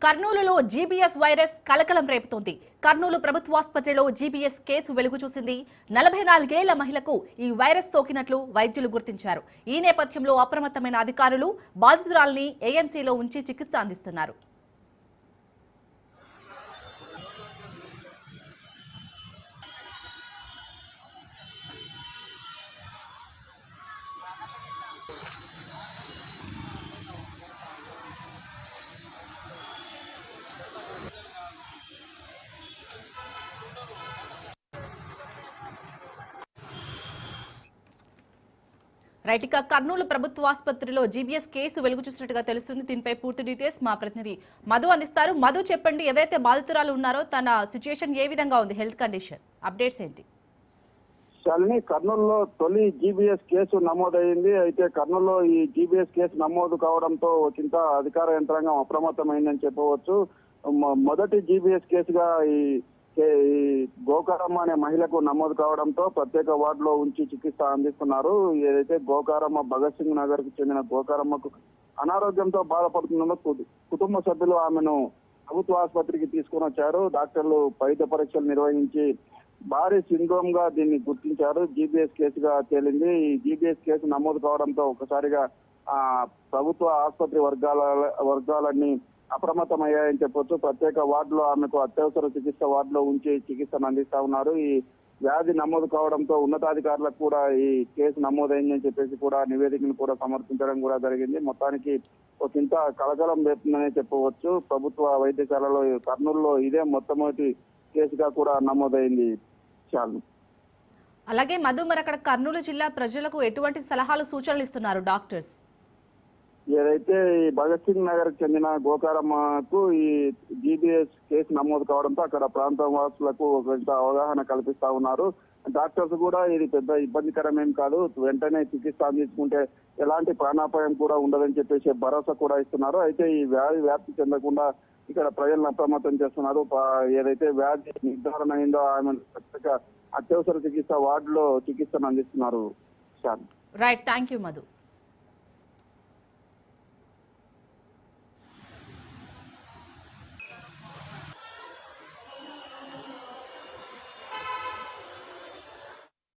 కర్నూలులో GBs virus కలకలం రేపుతోంది. కర్నూలు ప్రభుత్వాసుపత్రిలో జీబీఎస్ కేసు వెలుగు చూసింది. 44 ఏళ్ల మహిళకు ఈ వైరస్ సోకినట్లు వైద్యులు గుర్తించారు. ఈ నేపథ్యంలో అప్రమత్తమైన అధికారులు బాధితురాలిని ఏఎంసీలో ఉంచి చికిత్స అందిస్తున్నారు. రైట్, ఇక కర్నూలు ప్రభుత్వ ఆసుపత్రిలో జీబీఎస్ కేసు వెలుగు చూసినట్టుగా తెలుస్తుంది. దీనిపై పూర్తి డీటెయిల్స్ మా ప్రతినిధి మధు అందిస్తారు. మధు, చెప్పండి, ఎవరైతే బాధితురాలు ఉన్నారో తన సిచ్యుయేషన్ ఏ విధంగా ఉంది, హెల్త్ కండిషన్ అప్డేట్స్ ఏంటి? శాలిని, కర్నూలులో తొలి జీబీఎస్ కేసు నమోదైంది. అయితే కర్నూలులో ఈ జీబీఎస్ కేసు నమోదు కావడంతో ఒకంత అధికార యంత్రాంగం అప్రమత్తమైందని చెప్పవచ్చు. మొదటి జీబీఎస్ కేసుగా ఈ గోకారమ్మ అనే మహిళకు నమోదు కావడంతో ప్రత్యేక వార్డులో ఉంచి చికిత్స అందిస్తున్నారు. ఏదైతే గోకారమ్మ భగత్ సింగ్ నగర్ కు చెందిన గోకారమ్మకు అనారోగ్యంతో బాధపడుతున్న కుటుంబ సభ్యులు ఆమెను ప్రభుత్వ ఆసుపత్రికి తీసుకుని వచ్చారు. డాక్టర్లు వైద్య పరీక్షలు నిర్వహించి భారీ సిండ్రోమ్ గా దీన్ని గుర్తించారు. జీబీఎస్ కేసుగా తేలింది. ఈ జీబీఎస్ కేసు నమోదు కావడంతో ఒకసారిగా ప్రభుత్వ ఆసుపత్రి వర్గాలన్నీ అప్రమత్తమయ్యాయని చెప్పొచ్చు. ప్రత్యేక వార్డులో ఆమెకు అత్యవసర చికిత్స వార్డులో ఉంచి చికిత్సను అందిస్తా ఉన్నారు. ఈ వ్యాధి నమోదు కావడంతో ఉన్నతాధికారులకు కూడా ఈ కేసు నమోదైందని చెప్పేసి కూడా నివేదికను కూడా సమర్పించడం కూడా జరిగింది. మొత్తానికి ఒకంత కలకలం రేపుతుందని చెప్పవచ్చు. ప్రభుత్వ వైద్యశాలలో కర్నూలులో ఇదే మొట్టమొదటి కేసుగా కూడా నమోదైంది. చాలు. అలాగే మధు, మరి అక్కడ కర్నూలు జిల్లా ప్రజలకు ఎటువంటి సలహాలు సూచనలు ఇస్తున్నారు డాక్టర్స్? ఏదైతే ఈ భగత్ సింగ్ నగర్ కు చెందిన గోకారమ్మకు ఈ జీబీఎస్ కేసు నమోదు కావడంతో అక్కడ ప్రాంత వాసులకు కొంత అవగాహన కల్పిస్తా ఉన్నారు. డాక్టర్స్ కూడా ఇది పెద్ద ఇబ్బందికరం ఏం కాదు, వెంటనే చికిత్స అందించుకుంటే ఎలాంటి ప్రాణాపాయం కూడా ఉండదని చెప్పేసి భరోసా కూడా ఇస్తున్నారు. అయితే ఈ వ్యాప్తి చెందకుండా ఇక్కడ ప్రజలను అప్రమత్తం చేస్తున్నారు. ఏదైతే వ్యాధి నిర్ధారణ అయిందో ఆమె ప్రత్యేక అత్యవసర చికిత్స వార్డులో చికిత్సను అందిస్తున్నారు. Right, thank you Madhu.